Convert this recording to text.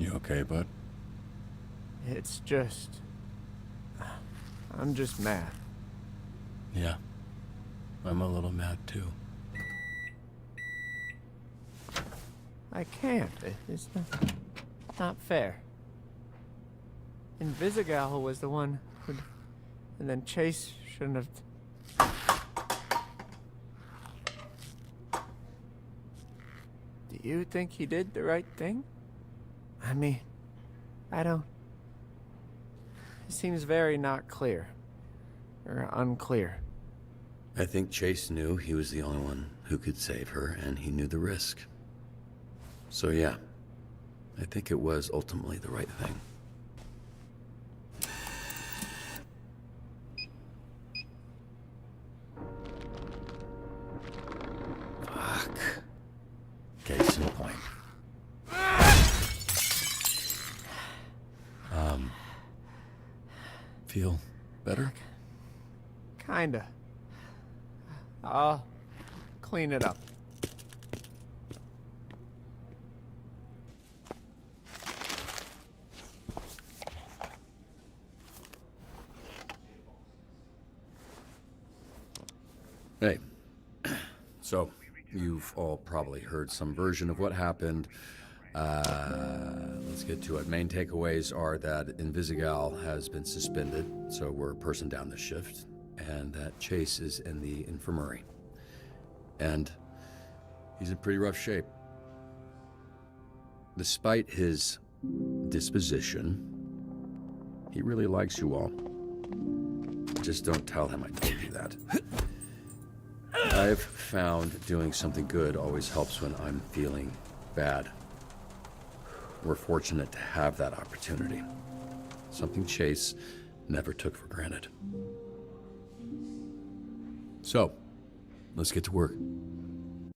You okay, bud? It's just... I'm just mad. Yeah. I'm a little mad, too. I can't. It's not fair. Invisigal was the one who... And then Chase shouldn't have... Do you think he did the right thing? I mean, I don't... It seems very not clear. Or unclear. I think Chase knew he was the only one who could save her, and he knew the risk. So yeah, I think it was ultimately the right thing. Fuck. Case in point. Feel better? Kinda. I'll clean it up. Hey. So, you've all probably heard some version of what happened. Let's get to it. Main takeaways are that Invisigal has been suspended, so we're a person down the shift, and that Chase is in the infirmary. And he's in pretty rough shape. Despite his disposition, he really likes you all. Just don't tell him I told you that. I've found doing something good always helps when I'm feeling bad. We're fortunate to have that opportunity. Something Chase never took for granted. So, let's get to work.